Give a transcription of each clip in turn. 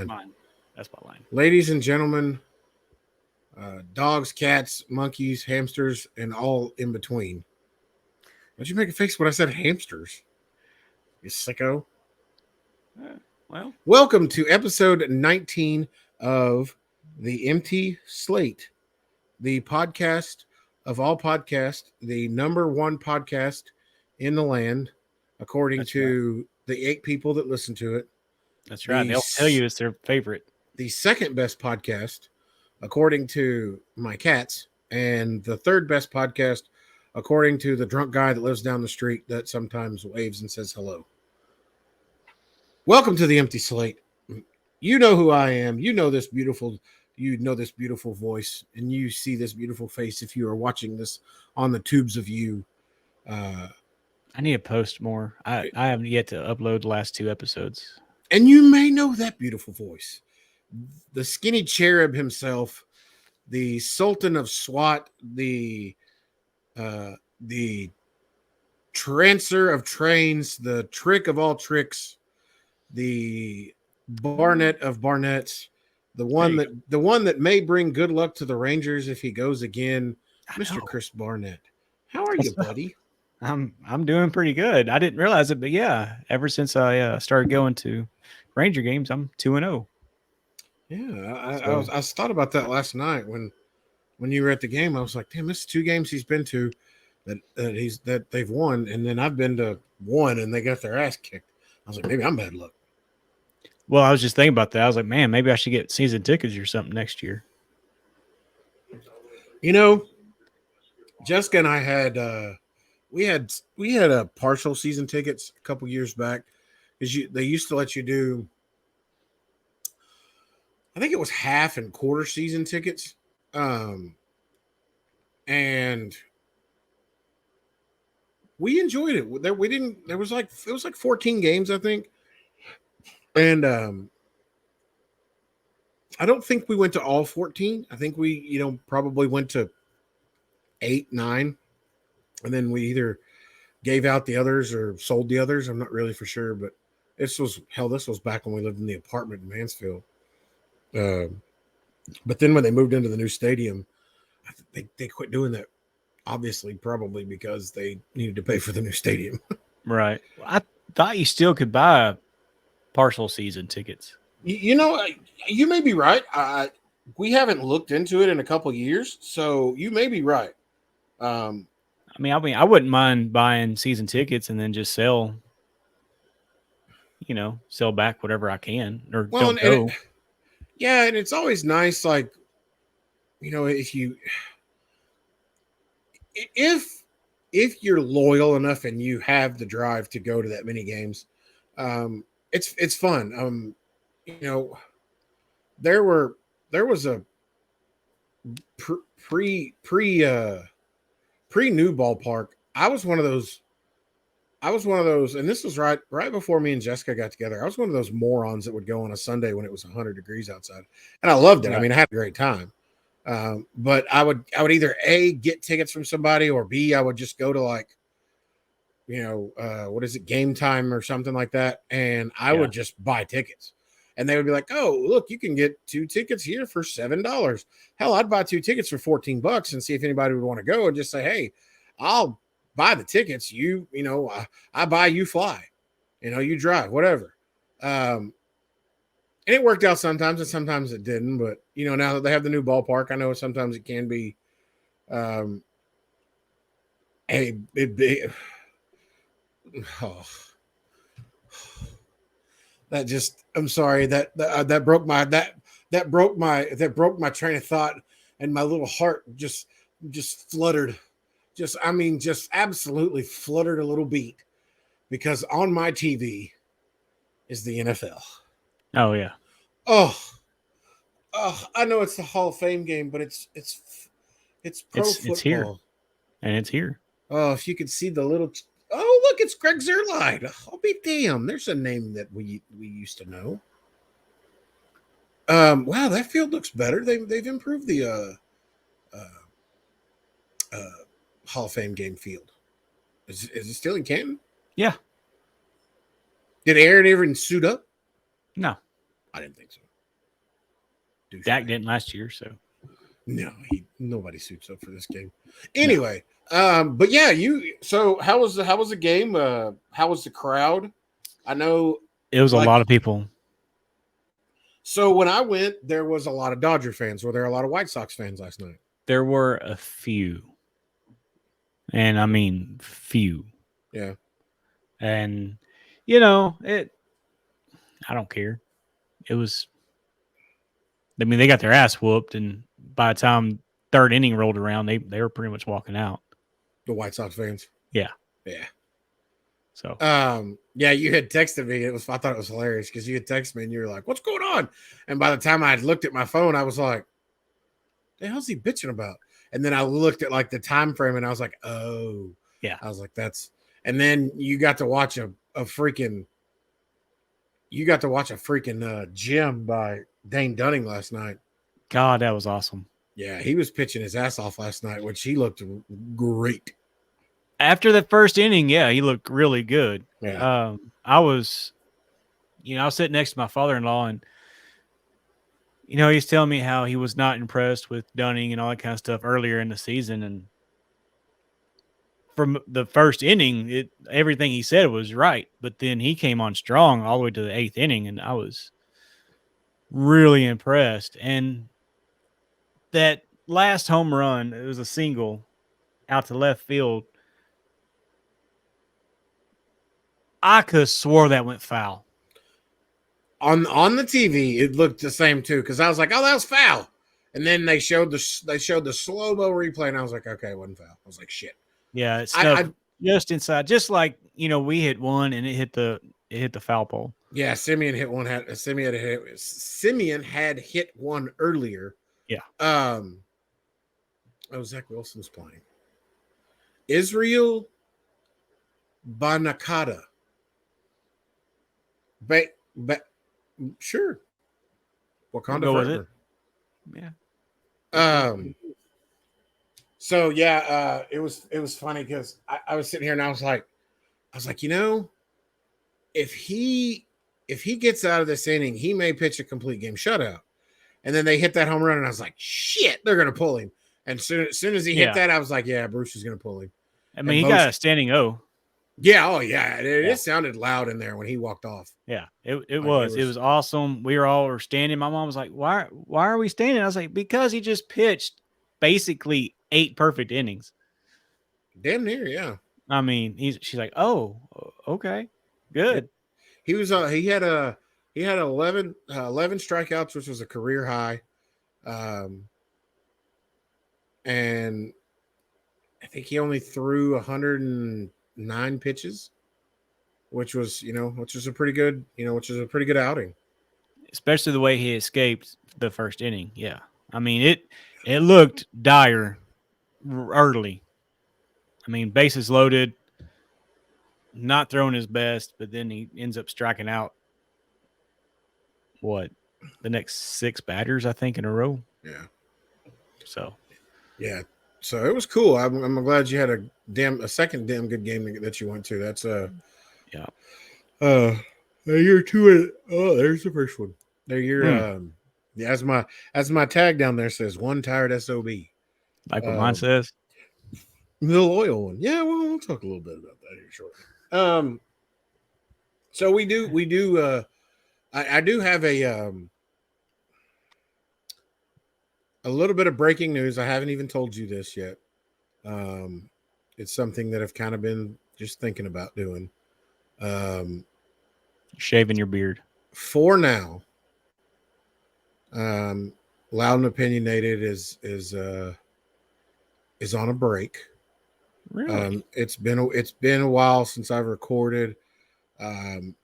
line. mine. That's my line. Ladies and gentlemen, dogs, cats, monkeys, hamsters, and all in between. Why'd you make a face when I said hamsters? You sicko. Well, Welcome to episode 19 of the Empty Slate, the podcast of all podcasts, the number one podcast in the land, according That's to the 8 people that listen to it. that's right. They'll tell you it's their favorite. The second best podcast, according to my cats, and the third best podcast, according to the drunk guy that lives down the street that sometimes waves and says hello. Welcome to the Empty Slate. You know who I am. You know this beautiful voice, and you see this beautiful face if you are watching this on the tubes of you. I need to post more. I haven't yet to upload the last 2 episodes. And you may know that beautiful voice. The skinny cherub himself, the Sultan of SWAT, the trancer of trains, the trick of all tricks, the Barnett of Barnetts, the one that may bring good luck to the Rangers if he goes again, Mr. Chris Barnett. How are you, buddy? I'm doing pretty good. I didn't realize it, but yeah, ever since I started going to Ranger games, I'm 2-0. Yeah, I thought about that last night when you were at the game. I was like, damn, this is 2 games he's been to that they've won, and then I've been to 1 and they got their ass kicked. I was like, maybe I'm bad luck. Well, I was just thinking about that. I was like, man, maybe I should get season tickets or something next year. You know, Jessica and I had we had a partial season tickets a couple years back because they used to let you do, I think it was half and quarter season tickets, and we enjoyed it. It was like 14 games, I think. And I don't think we went to all 14. I think we, probably went to 8, 9. And then we either gave out the others or sold the others. I'm not really for sure, but this was back when we lived in the apartment in Mansfield. But then when they moved into the new stadium, they quit doing that. Obviously, probably because they needed to pay for the new stadium. Right. I thought you still could buy partial season tickets. You may be right. We haven't looked into it in a couple years, so you may be right. I wouldn't mind buying season tickets and then just sell back whatever I can or don't go. And it's always nice, like, if you're loyal enough and you have the drive to go to that many games, it's fun. There was a pre new ballpark. I was one of those, and this was right before me and Jessica got together. I was one of those morons that would go on a Sunday when it was 100 degrees outside, and I loved it. Right. I mean, I had a great time. But I would either A, get tickets from somebody, or B, I would just go to, like, what is it, Game Time or something like that, and I would just buy tickets. And they would be like, oh, look, you can get 2 tickets here for $7. Hell, I'd buy 2 tickets for $14 and see if anybody would want to go, and just say, hey, I'll buy the tickets. I buy, you fly. You drive, whatever. And it worked out sometimes, and sometimes it didn't. But, now that they have the new ballpark, I know sometimes it can be I'm sorry, that broke my train of thought, and my little heart just fluttered. Just absolutely fluttered a little beat, because on my TV is the NFL. Oh yeah. Oh, I know it's the Hall of Fame game, but it's pro football. It's here. And it's here. Oh, if you could see the little. Oh, look, it's Greg Zerline. I'll be damned. There's a name that we used to know. Wow, that field looks better. They've improved the Hall of Fame game field. Is it still in Canton? Yeah. Did Aaron ever suit up? No. I didn't think so. Dak didn't last year, so no, nobody suits up for this game. Anyway, but yeah, so how was the game? How was the crowd? I know it was a lot of people. So when I went, there was a lot of Dodger fans. Were there a lot of White Sox fans last night? There were a few. And I mean few. Yeah. And I don't care. It was they got their ass whooped, and by the time third inning rolled around, they were pretty much walking out. The White Sox fans? Yeah. Yeah. So yeah, you had texted me. I thought it was hilarious because you had texted me and you were like, "What's going on?" And by the time I had looked at my phone, I was like, "The hell's he bitching about?" And then I looked at like the time frame and I was like, "Oh, yeah." I was like, "That's." And then you got to watch a freaking gem by Dane Dunning last night. God, that was awesome. Yeah, he was pitching his ass off last night, which he looked great. After the first inning, yeah, he looked really good. Yeah. I was sitting next to my father-in-law, and he's telling me how he was not impressed with Dunning and all that kind of stuff earlier in the season, and from the first inning, everything he said was right, but then he came on strong all the way to the 8th inning, and I was really impressed. And that last home run, it was a single out to left field. I could have swore that went foul. On the TV, it looked the same too, because I was like, "Oh, that was foul," and then they showed the slow-mo replay, and I was like, "Okay, it wasn't foul." I was like, "Shit." Yeah, it's just inside, just like we hit one and it hit the foul pole. Yeah, Simeon hit one. Simeon had hit one earlier. Yeah. Zach Wilson's playing. Israel Banakata. Sure. Wakanda forever. Yeah. So yeah, it was funny because I was sitting here and I was like, if he gets out of this inning, he may pitch a complete game shutout. And then they hit that home run, and I was like, shit, they're gonna pull him. And soon as he hit that, I was like, yeah, Bruce is gonna pull him. I mean, he got a standing O. Yeah, oh yeah. It sounded loud in there when he walked off. Yeah, it was awesome. We were standing. My mom was like, "Why are we standing?" I was like, "Because he just pitched basically 8 perfect innings." Damn near, yeah. I mean, she's like, "Oh, okay, good." He was he had 11 strikeouts, which was a career high. And I think he only threw 109 pitches, which was a pretty good outing. Especially the way he escaped the first inning. Yeah. I mean, it looked dire early. I mean, bases loaded, not throwing his best, but then he ends up striking out the next 6 batters, I think, in a row. Yeah. So. Yeah. So it was cool. I'm glad you had a second damn good game that you went to. That's yeah. You're two. There's the first one. There you're as my tag down there says, one tired SOB. Like what mine says. The loyal one. Yeah, well, we'll talk a little bit about that here shortly. So we do I do have a little bit of breaking news. I haven't even told you this yet. It's something that I've kind of been just thinking about doing. Shaving your beard. For now. Loud and Opinionated is on a break. Really? It's been a while since I've recorded. And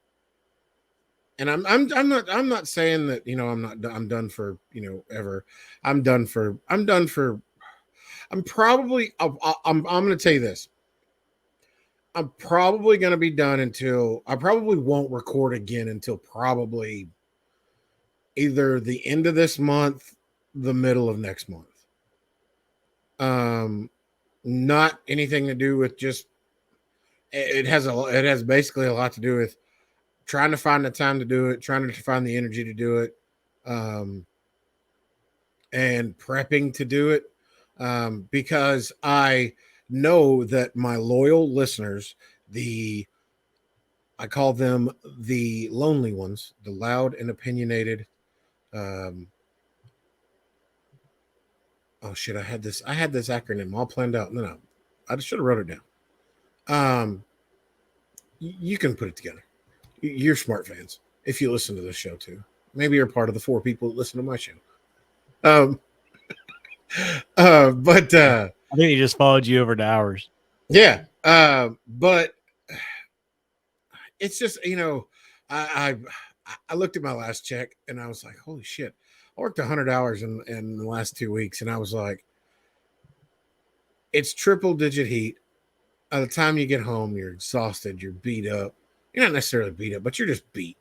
I'm not saying that I'm done for ever. I'm going to tell you this. I'm probably going to be done until I probably won't record again until probably either the end of this month, the middle of next month. Not anything to do with just it has basically a lot to do with trying to find the time to do it, trying to find the energy to do it. and prepping to do it, because I know that my loyal listeners, I call them the lonely ones, the loud and opinionated. Um, oh shit! I had this acronym all planned out. No, I just should have wrote it down. Um, you can put it together. You're smart fans if you listen to this show too. Maybe you're part of the 4 people that listen to my show. Um, but I think he just followed you over to ours. yeah. But it's just I looked at my last check and I was like, holy shit! I worked 100 hours in the last 2 weeks, and I was like, it's triple digit heat. By the time you get home, you're exhausted, you're beat up. You're not necessarily beat up, but you're just beat.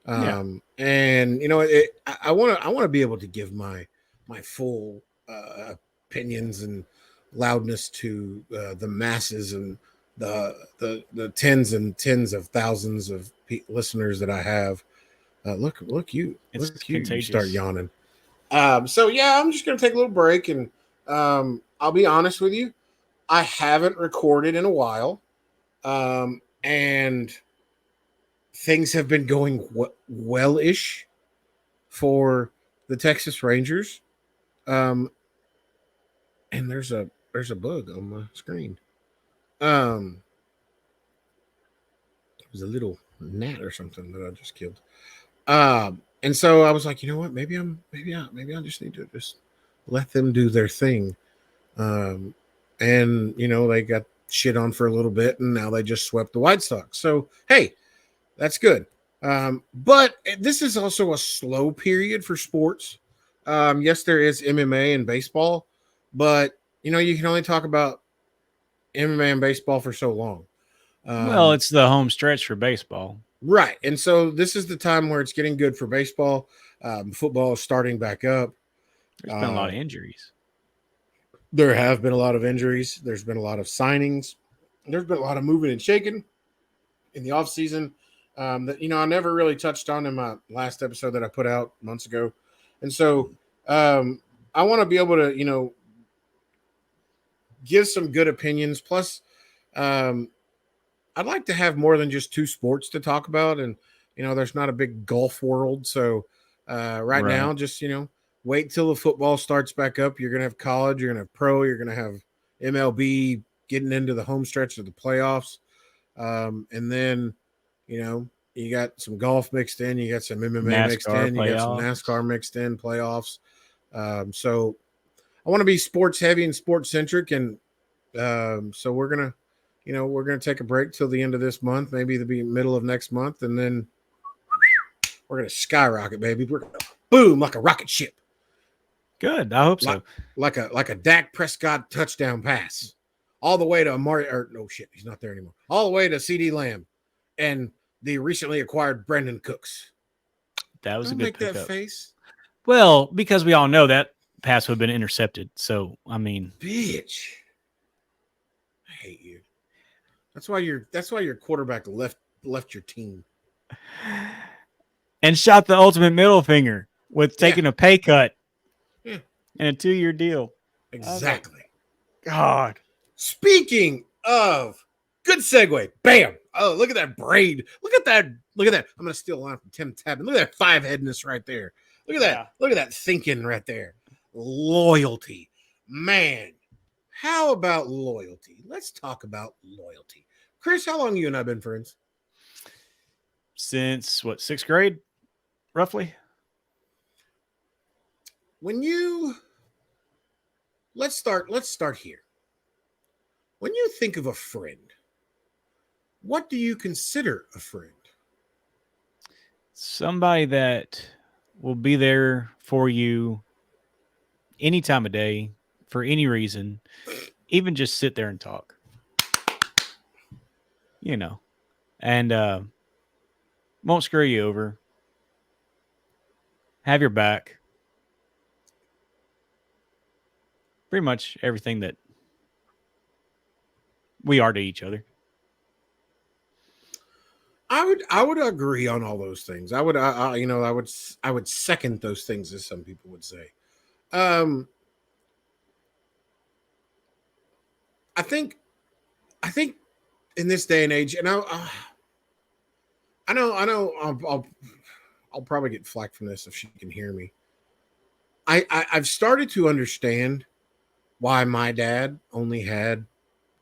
And I want to be able to give my full opinions and loudness to the masses and the tens and tens of thousands of listeners that I have. Look you you start yawning. So yeah, I'm just gonna take a little break, and I'll be honest with you, I haven't recorded in a while, and things have been going well-ish for the Texas Rangers. And there's a bug on my screen. It was a little gnat or something that I just killed. And so I was like, you know what? Maybe I just need to just let them do their thing. And they got shit on for a little bit, and now they just swept the White Sox. So hey, that's good. But this is also a slow period for sports. Yes, there is MMA and baseball, but you can only talk about MMA and baseball for so long. Well, it's the home stretch for baseball. Right. And so this is the time where it's getting good for baseball. Football is starting back up. There's been a lot of injuries. There have been a lot of injuries. There's been a lot of signings. There's been a lot of moving and shaking in the offseason that, I never really touched on in my last episode that I put out months ago. And so I want to be able to, give some good opinions. Plus, I'd like to have more than just 2 sports to talk about. And, there's not a big golf world. So right now, just, wait till the football starts back up. You're going to have college, you're going to have pro, you're going to have MLB getting into the home stretch of the playoffs. And then, you got some golf mixed in, you got some MMA mixed in, you got some NASCAR mixed in, playoffs. So I want to be sports heavy and sports centric. And so we're going to take a break till the end of this month, maybe the middle of next month. And then we're going to skyrocket, baby. We're going to boom like a rocket ship. Good. I hope so. Like a Dak Prescott touchdown pass all the way to Amari, or no shit, he's not there anymore. All the way to CD Lamb and the recently acquired Brendan Cooks. That was Don't a good make pickup. that face. Well, because we all know that pass would have been intercepted. So, I mean, bitch, I hate you. That's why your quarterback left your team and shot the ultimate middle finger with taking a pay cut. Yeah. And a 2-year deal. Exactly. God. Speaking of, good segue. Bam. Oh, look at that braid. Look at that. I'm going to steal a line from Tim Tabin. Look at that 5-headedness right there. Look at that. Yeah. Look at that thinking right there. Loyalty. Man, how about loyalty? Let's talk about loyalty. Chris, how long you and I been friends? Since, 6th grade? Roughly? Let's start here. When you think of a friend, what do you consider a friend? Somebody that will be there for you any time of day, for any reason, even just sit there and talk. And won't screw you over. Have your back. Pretty much everything that we are to each other. I would agree on all those things. I would second those things, as some people would say. Um, I think, I think in this day and age, and I know, I'll probably get flack from this if she can hear me. I've started to understand why my dad only had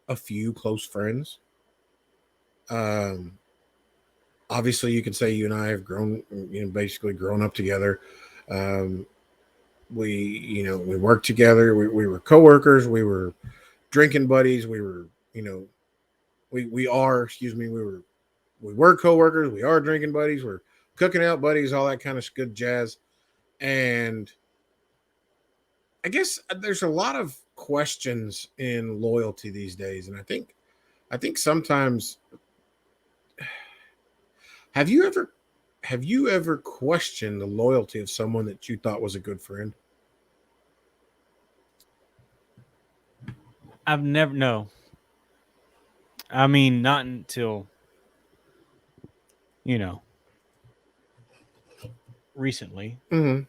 a few close friends. Um, Obviously, you can say you and I have grown, basically grown up together. Um, we worked together. We were coworkers. We were drinking buddies. We were, we are, excuse me, we were coworkers. We are drinking buddies. We're cooking out buddies. All that kind of good jazz. And I guess there's a lot of questions in loyalty these days, and I think sometimes have you ever questioned the loyalty of someone that you thought was a good friend? I've never no. I mean, not until you know recently. Mm-hmm.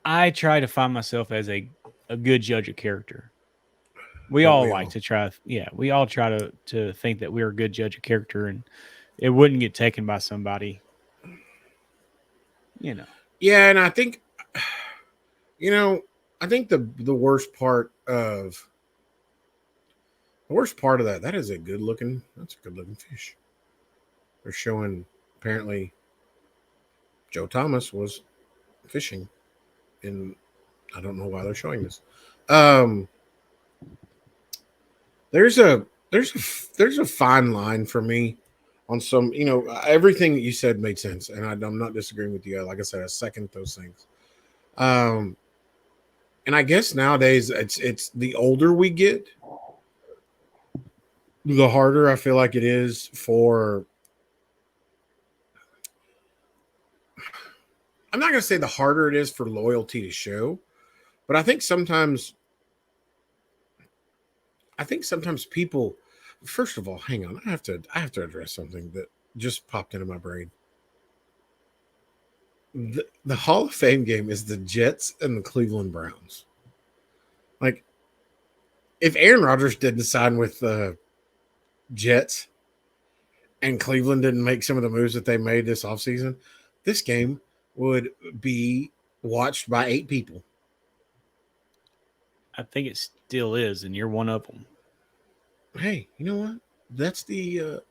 I try to find myself as a good judge of character. We Don't all we like all? to try, yeah. We all try to think that we're a good judge of character, and it wouldn't get taken by somebody, you know. Yeah, and I think you know I think the worst part of that is that's a good looking fish. They're showing apparently Joe Thomas was fishing, and I don't know why they're showing this. Um, there's a there's a fine line for me on some. Everything that you said made sense, and I'm not disagreeing with you. Like I said, I second those things. Um, and I guess nowadays it's the older we get, the harder I feel like it is for. I'm not going to say the harder it is for loyalty to show, but I think sometimes people. First of all, hang on. I have to address something that just popped into my brain. The Hall of Fame game is the Jets and the Cleveland Browns. Like, if Aaron Rodgers didn't sign with the Jets and Cleveland didn't make some of the moves that they made this offseason, this game would be watched by 8 people. I think it still is, and you're one of them. Hey, you know what? That's the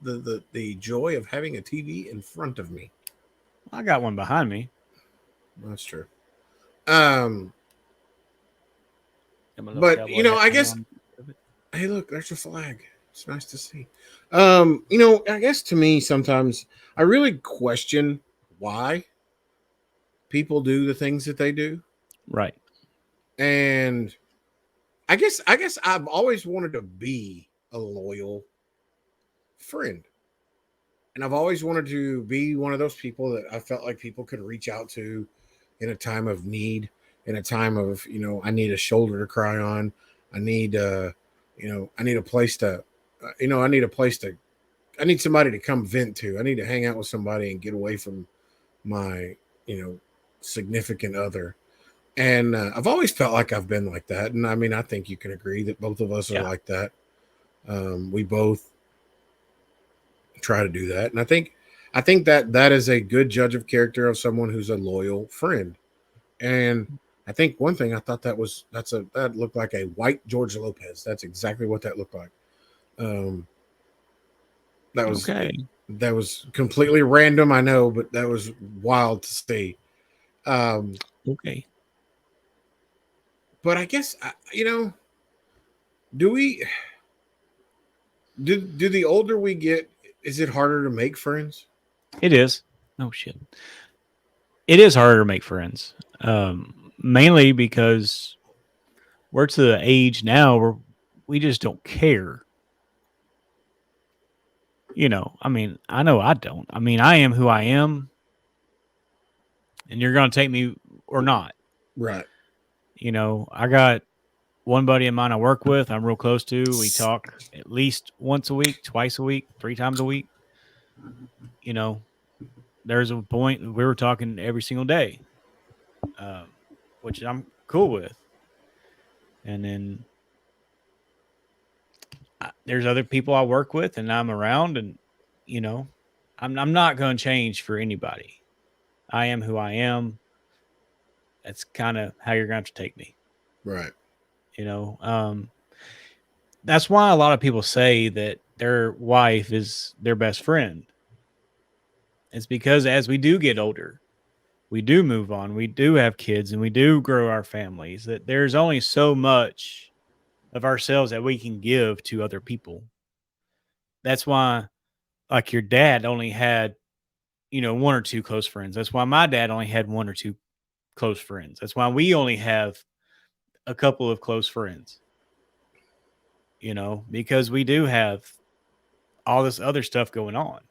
joy of having a TV in front of me. I got one behind me. That's true. Um, Got my little but cowboy hat I going guess, on. hey, look, there's a flag. It's nice to see. I guess to me sometimes I really question why people do the things that they do, Right. and I guess I've always wanted to be a loyal friend, and I've always wanted to be one of those people that I felt like people could reach out to in a time of need, in a time of I need a shoulder to cry on, I need I need a place to, I need a place to, I need somebody to come vent to, I need to hang out with somebody and get away from my you know significant other. And I've always felt like I've been like that, and I mean I think you can agree that both of us are Yeah. like that. We both try to do that, and I think that that is a good judge of character of someone who's a loyal friend. And I think one thing I thought that looked like a white George Lopez. That's exactly what that looked like. Um, that was Okay. that was completely random, I know, but that was wild to see. Um, Okay. but I guess do we do the older we get, is it harder to make friends? It is. Oh shit. It is harder to make friends. Mainly because we're to the age now where we just don't care. I mean, I know I don't. I mean, I am who I am, and you're going to take me or not. Right. I got one buddy of mine I work with, I'm real close to. We talk at least once a week, twice a week, 3 times a week. You know, there's a point we were talking every single day. Um, which I'm cool with. And then there's other people I work with and I'm around, and you know, I'm not going to change for anybody. I am who I am. That's kind of how you're going to have to take me. Right. You know, that's why a lot of people say that their wife is their best friend. It's because as we do get older, we do move on, we do have kids, and we do grow our families, that there's only so much of ourselves that we can give to other people. That's why, like, your dad only had, one or two close friends. That's why my dad only had one or two close friends. That's why we only have a couple of close friends, because we do have all this other stuff going on.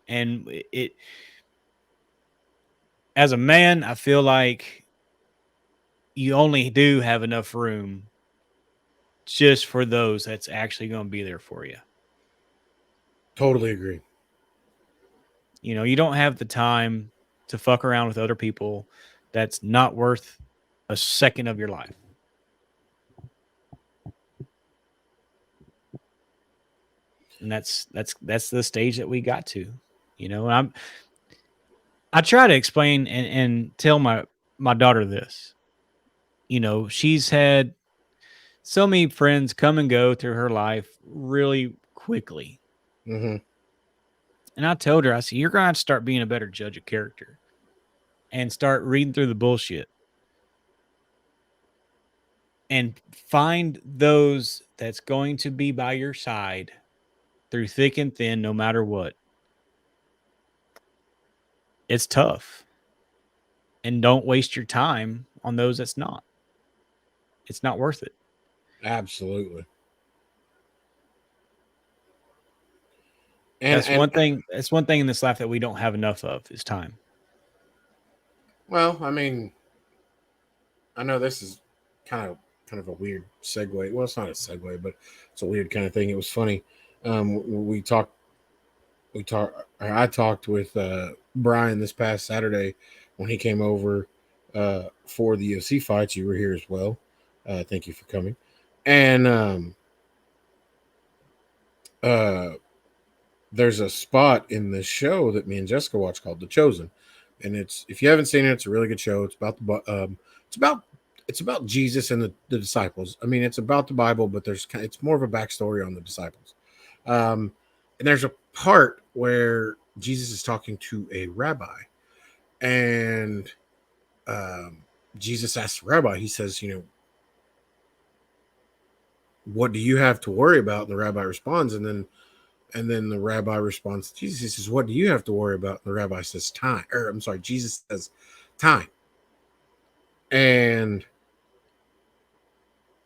And as a man, I feel like you only do have enough room just for those that's actually going to be there for you. Totally agree. You don't have the time to fuck around with other people that's not worth a second of your life. And that's the stage that we got to, and I try to explain and tell my daughter this. She's had so many friends come and go through her life really quickly. Mm-hmm. And I told her, I said, you're going to have to start being a better judge of character and start reading through the bullshit and find those that's going to be by your side through thick and thin, no matter what. It's tough. And don't waste your time on those that's not. It's not worth it. Absolutely. That's one thing in this life that we don't have enough of is time. Well, I mean, I know this is kind of a weird segue. Well, it's not a segue, but it's a weird kind of thing. It was funny. We talked. I talked with Brian this past Saturday when he came over for the UFC fights. You were here as well. Thank you for coming. And there's a spot in the show that me and Jessica watch called The Chosen, and it's, if you haven't seen it, it's a really good show. It's about it's about Jesus and the disciples. I mean, it's about the Bible, but it's more of a backstory on the disciples. And there's a part where Jesus is talking to a rabbi, and Jesus asks the rabbi, he says, what do you have to worry about? And the rabbi responds, and then the rabbi responds to Jesus. He says, what do you have to worry about? And the rabbi says, time. Or I'm sorry, Jesus says, time. And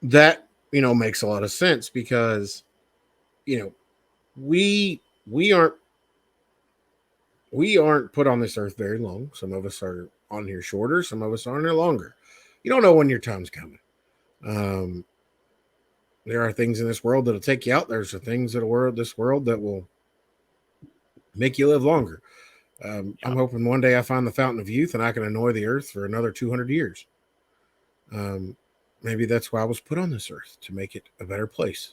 that, makes a lot of sense because, we aren't put on this earth very long. Some of us are on here shorter. Some of us are on here longer. You don't know when your time's coming. There are things in this world that'll take you out. There's things in this world that will make you live longer. I'm hoping one day I find the fountain of youth and I can annoy the earth for another 200 years. Maybe that's why I was put on this earth, to make it a better place.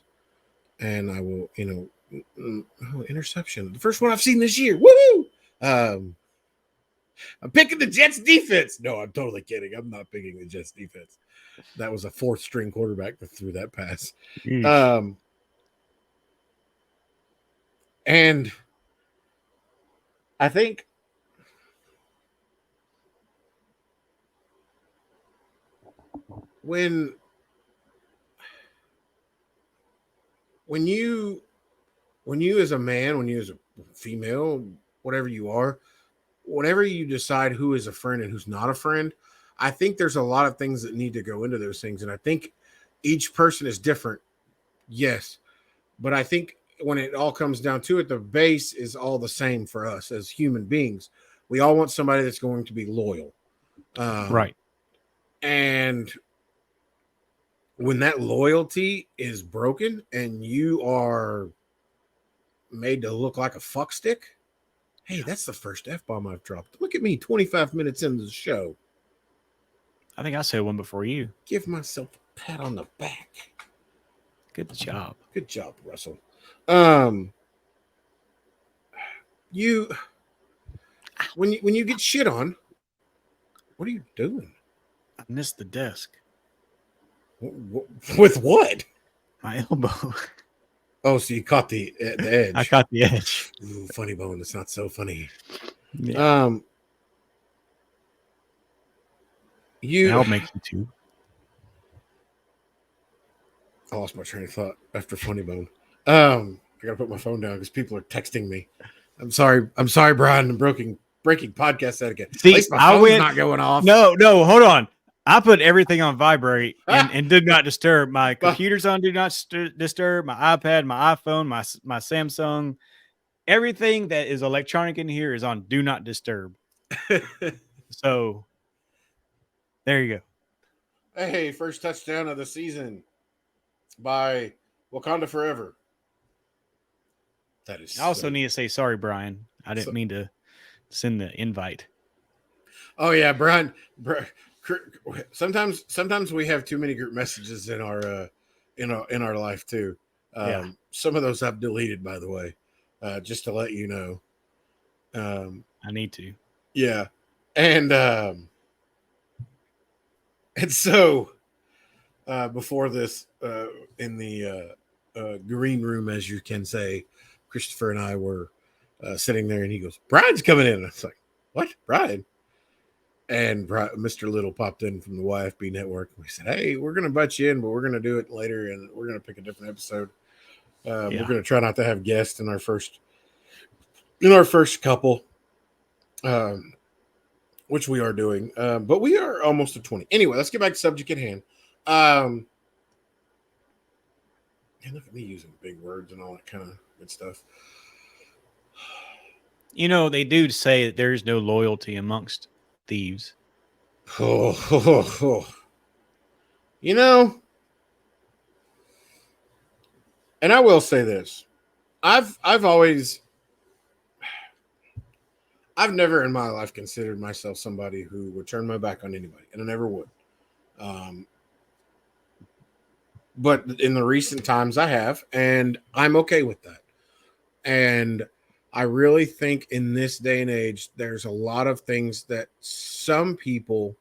And I will, interception. The first one I've seen this year. Woohoo! I'm picking the Jets defense. No, I'm totally kidding. I'm not picking the Jets defense. That was a fourth string quarterback that threw that pass. And I think when you as a man, when you as a female, whatever you are, whenever you decide who is a friend and who's not a friend, I think there's a lot of things that need to go into those things. And I think each person is different. Yes. But I think when it all comes down to it, the base is all the same for us as human beings. We all want somebody that's going to be loyal. Right. And when that loyalty is broken and you are made to look like a fuck stick, hey, that's the first F-bomb I've dropped. Look at me, 25 minutes into the show. I think I said one before you. Give myself a pat on the back. Good job. Good job, Russell. You when you get shit on, what are you doing? I missed the desk. With what? My elbow. Oh, so you caught the edge. I caught the edge. Ooh, funny bone. It's not so funny. Yeah. I'll make you too. I lost my train of thought after funny bone. I gotta put my phone down because people are texting me. I'm sorry, Brian. I'm breaking podcast etiquette. See, At least my phone's not going off. No, hold on. I put everything on vibrate and did not disturb. My computer's on do not disturb. My iPad, my iPhone, my Samsung, everything that is electronic in here is on do not disturb. So there you go. Hey, first touchdown of the season by Wakanda Forever. That is. I also need to say sorry, Brian. I didn't mean to send the invite. Oh yeah, Brian. Sometimes we have too many group messages in our life too. Some of those I've deleted, by the way, just to let you know. I need to. Yeah, and so before this, in the green room, as you can say, Christopher and I were sitting there, and he goes, "Brian's coming in." And I was like, "What, Brian?" And Mr. Little popped in from the YFB network. We said, "Hey, we're going to butt you in, but we're going to do it later, and we're going to pick a different episode. We're going to try not to have guests in our first couple, which we are doing. But we are almost at 20. Anyway, let's get back to subject at hand. And look at me using big words and all that kind of good stuff. You know, they do say that there's no loyalty amongst thieves. You know, and I will say this. I've never in my life considered myself somebody who would turn my back on anybody, and I never would. But in the recent times I have, and I'm okay with that. And I really think in this day and age, there's a lot of things that some people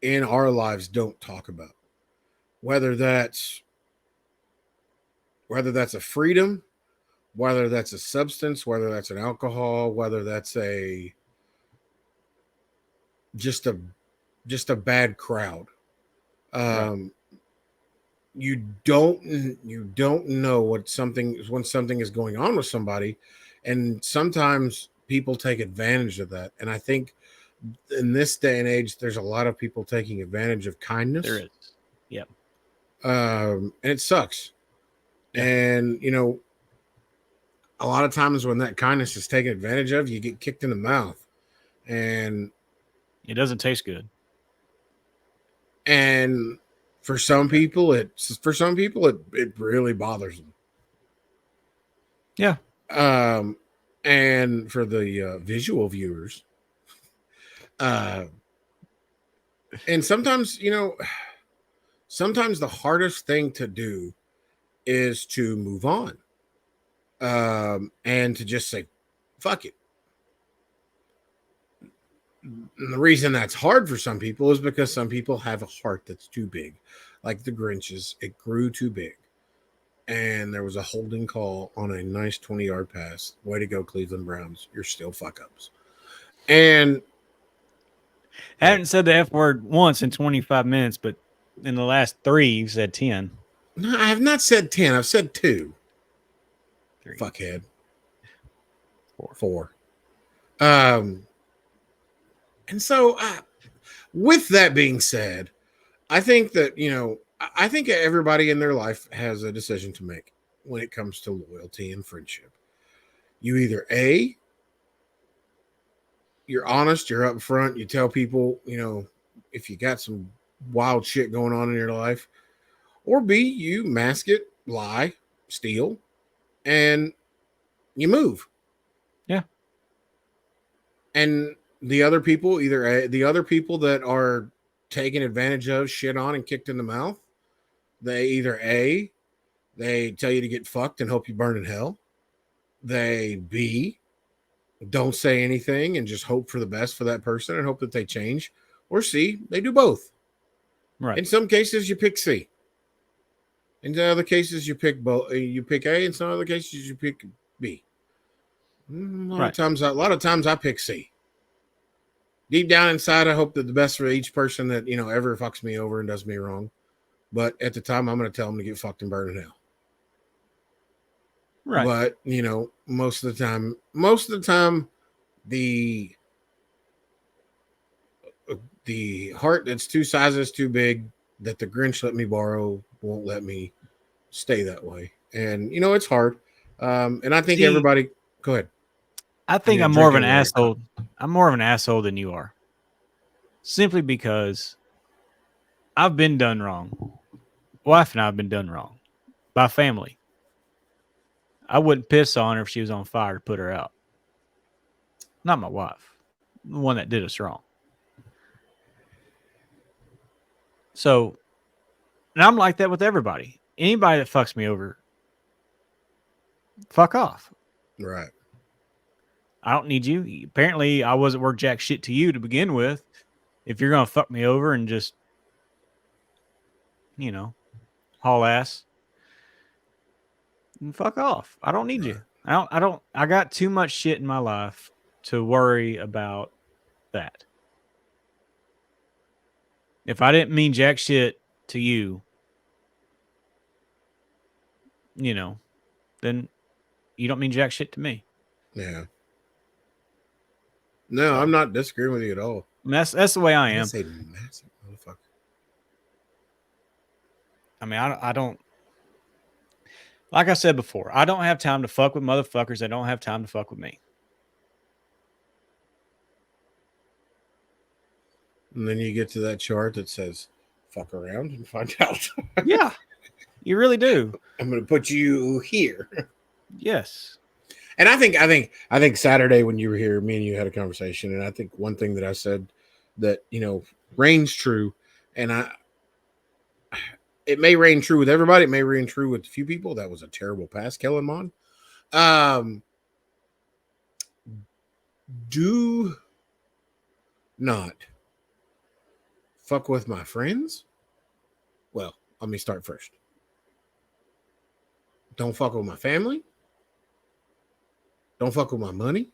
in our lives don't talk about. Whether that's a freedom, whether that's a substance, whether that's an alcohol, whether that's just a bad crowd. Right. You don't know when something is going on with somebody, and sometimes people take advantage of that. And I think in this day and age, there's a lot of people taking advantage of kindness. There is, yeah. And it sucks. Yeah. And you know, a lot of times when that kindness is taken advantage of, you get kicked in the mouth, and it doesn't taste good. And for some people, it really bothers them. Yeah. And for the visual viewers, and sometimes, you know, sometimes the hardest thing to do is to move on, and to just say, "Fuck it." And the reason that's hard for some people is because some people have a heart that's too big, like the Grinch's. It grew too big, and there was a holding call on a nice 20-yard pass. Way to go, Cleveland Browns! You're still fuck ups. And I haven't said the F word once in 25 minutes, but in the last 3, you've said 10. No, I have not said 10. I've said 2. 3. Fuckhead. 4. And so, with that being said, I think that, you know, I think everybody in their life has a decision to make when it comes to loyalty and friendship. You either you're honest, you're upfront, you tell people, you know, if you got some wild shit going on in your life, or B, you mask it, lie, steal, and you move. Yeah. And the other people, the other people that are taken advantage of, shit on, and kicked in the mouth, they either A, they tell you to get fucked and hope you burn in hell. They B, don't say anything and just hope for the best for that person and hope that they change. Or C, they do both. Right. In some cases, you pick C. In other cases, you pick both. You pick A. In some other cases, you pick B. A lot of times, I pick C. Deep down inside, I hope that the best for each person that ever fucks me over and does me wrong. But at the time, I'm going to tell them to get fucked and burn in hell. Right. But most of the time, the heart that's 2 sizes too big that the Grinch let me borrow won't let me stay that way. And it's hard. And I think everybody. Go ahead. I think I'm more of an asshole. I'm more of an asshole than you are. Simply because I've been done wrong. Wife and I have been done wrong by family. I wouldn't piss on her if she was on fire to put her out. Not my wife, the one that did us wrong. So, and I'm like that with everybody. Anybody that fucks me over, fuck off. Right. I don't need you. Apparently, I wasn't worth jack shit to you to begin with. If you're going to fuck me over and just, haul ass, then fuck off. I don't need you. I got too much shit in my life to worry about that. If I didn't mean jack shit to you, then you don't mean jack shit to me. Yeah. No, so, I'm not disagreeing with you at all. That's the way I am. That's a massive motherfucker. I mean, I don't. Like I said before, I don't have time to fuck with motherfuckers that don't have time to fuck with me. And then you get to that chart that says, fuck around and find out. Yeah, you really do. I'm going to put you here. Yes. And I think Saturday when you were here, me and you had a conversation. And I think one thing that I said that, reigns true. And it may reign true with everybody. It may reign true with a few people. That was a terrible pass, Kellen Mond. Do not fuck with my friends. Well, let me start first. Don't fuck with my family. Don't fuck with my money.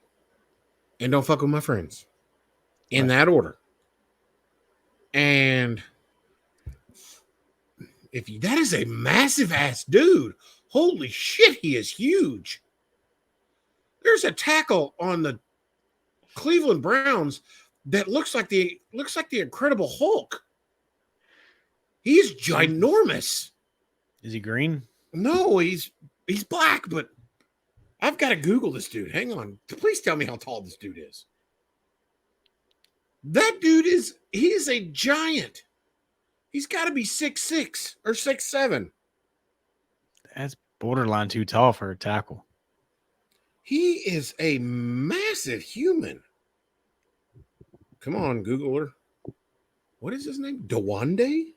And don't fuck with my friends. In that order. And that is a massive ass dude. Holy shit, he is huge. There's a tackle on the Cleveland Browns that looks like the Incredible Hulk. He's ginormous. Is he green? No, he's black, but I've got to Google this dude. Hang on. Please tell me how tall this dude is. That dude is a giant. He's got to be 6'6" or 6'7". That's borderline too tall for a tackle. He is a massive human. Come on, Googler. What is his name? Dewande?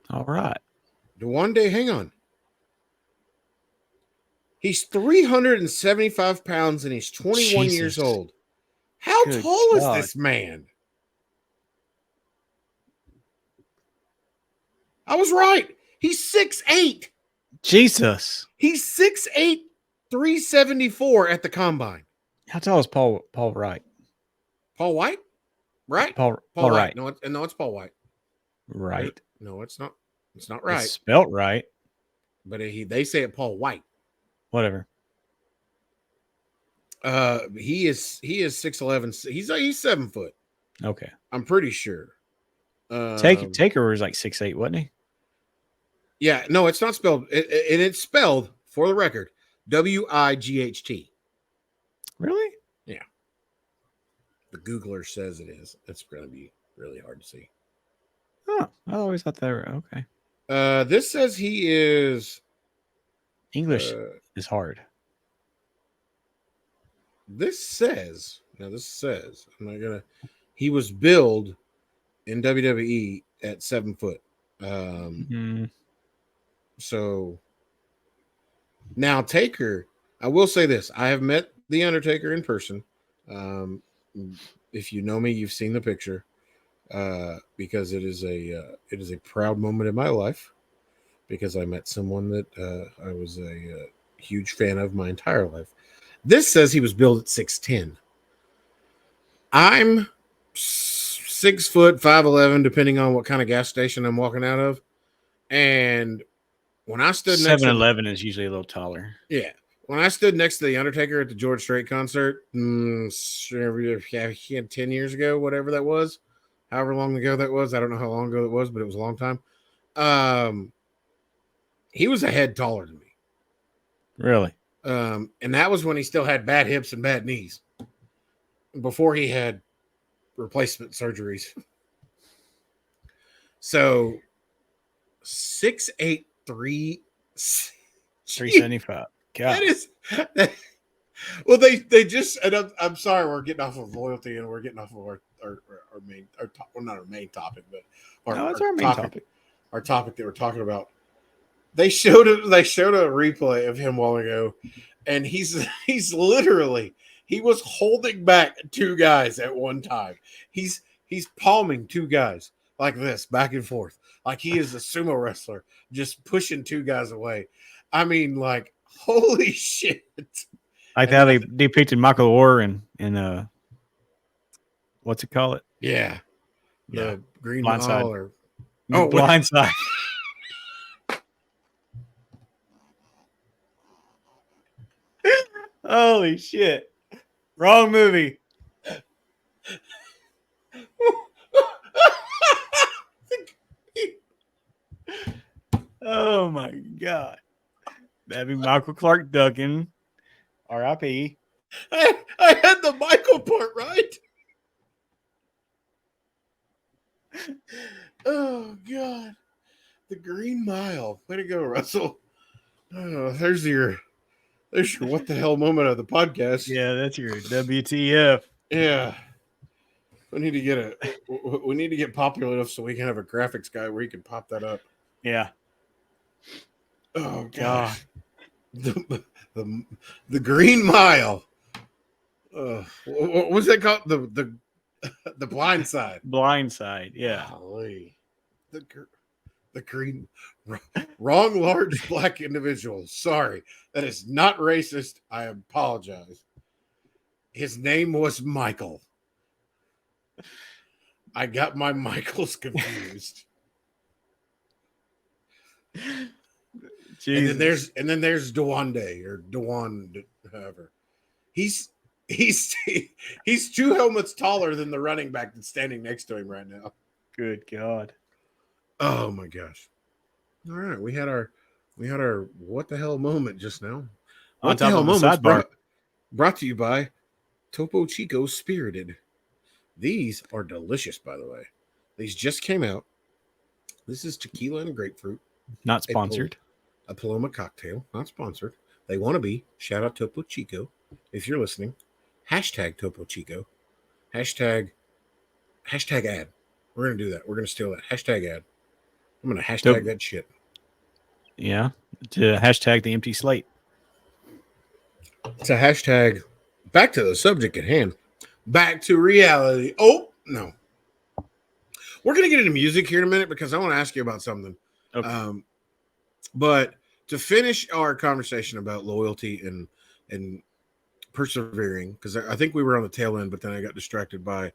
All right. Dewande, hang on. He's 375 pounds and he's 21 years old. How tall is this man? I was right. He's 6'8". Jesus. He's 6'8", 374 at the combine. How tall is Paul Wright? Paul White? Right? Paul Wright. Wright. No, it's Paul White. Right. No, it's not. It's not right. It's spelt right. But they say it Paul White. Whatever. He is 6'11". He's 7 foot. Okay. I'm pretty sure. Taker was like 6'8", wasn't he? Yeah, no, it's not spelled. It's spelled, for the record, Wight. Really? Yeah. The Googler says it is. It's going to be really hard to see. Oh, I always thought that were okay. This says he is English is hard. This says I'm not gonna. He was billed in WWE at 7 foot. Mm. So now Taker, I will say this: I have met the Undertaker in person. Um, if you know me, you've seen the picture because it is a proud moment in my life because I met someone that I was a huge fan of my entire life. This says he was billed at 6'10". I'm 6 foot 5'11", depending on what kind of gas station I'm walking out of. And when I stood next to 7-Eleven is usually a little taller. yeah, when I stood next to the Undertaker at the George Strait concert, 10 years ago, whatever that was, however long ago that was, I don't know how long ago it was, but it was a long time. He was a head taller than me. Really? And that was when he still had bad hips and bad knees before he had replacement surgeries. So 6'8", 375. God. That is well, they just and I'm sorry we're getting off of loyalty and we're getting off of our main well, not our main topic, but It's our main topic. Our topic that we're talking about. They showed a replay of him a while ago, and he's literally he was holding back two guys at one time. He's palming two guys like this back and forth, like he is a sumo wrestler, just pushing two guys away. I mean, like, holy shit! Like how they depicted Michael Orr in what's it called? Yeah, the Green Blindside. Mile or Blindside. Holy shit! Wrong movie. Oh my god! That'd be Michael Clark Duncan, R.I.P. I had the Michael part right. Oh god, the Green Mile. Way to go, Russell. Oh, there's your what the hell moment of the podcast. Yeah, that's your WTF. Yeah. We need to get popular enough so we can have a graphics guy where he can pop that up. Yeah. Oh god. The Green Mile. What was that called? The Blind Side. Blind Side. Yeah. Golly. The green wrong large black individual. Sorry. That is not racist. I apologize. His name was Michael. I got my Michaels confused. Jesus. And then there's Dewande or Dewan, however. He's two helmets taller than the running back that's standing next to him right now. Good God. Oh my gosh. All right. We had our what the hell moment just now. What the hell moment brought to you by Topo Chico Spirited. These are delicious, by the way. These just came out. This is tequila and grapefruit. Not sponsored. A Paloma cocktail. Not sponsored. They want to be. Shout out Topo Chico. If you're listening, hashtag Topo Chico. Hashtag ad. We're going to do that. We're going to steal that. Hashtag ad. I'm going to hashtag that shit. Yeah. To hashtag the empty slate. It's a hashtag. Back to the subject at hand. Back to reality. Oh, no. We're going to get into music here in a minute because I want to ask you about something. Okay. But to finish our conversation about loyalty and persevering, because I think we were on the tail end, but then I got distracted by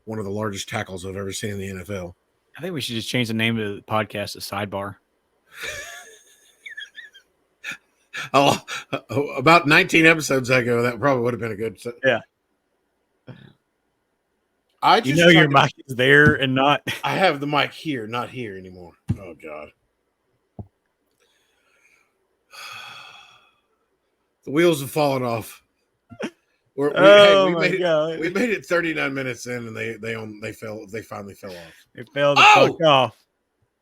one of the largest tackles I've ever seen in the NFL. I think we should just change the name of the podcast to Sidebar. Oh, about 19 episodes ago, that probably would have been a good. Yeah. Your mic is there and not. I have the mic here, not here anymore. Oh God. The wheels have fallen off. We made it 39 minutes in, and they finally fell off. It fell the fuck off.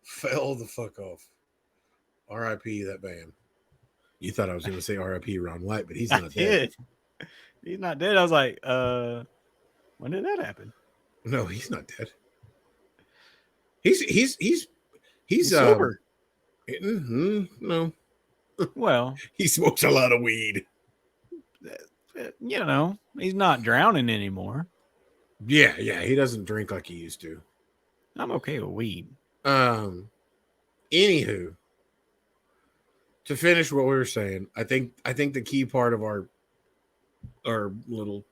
Fell the fuck off. R.I.P. that band. You thought I was going to say R.I.P. Ron White, but he's not dead. He's not dead. I was like, when did that happen? No, he's not dead. He's He's sober. No, Well, he smokes a lot of weed. he's not drowning anymore. Yeah, he doesn't drink like he used to. I'm okay with weed. Anywho, to finish what we were saying, I think the key part of our little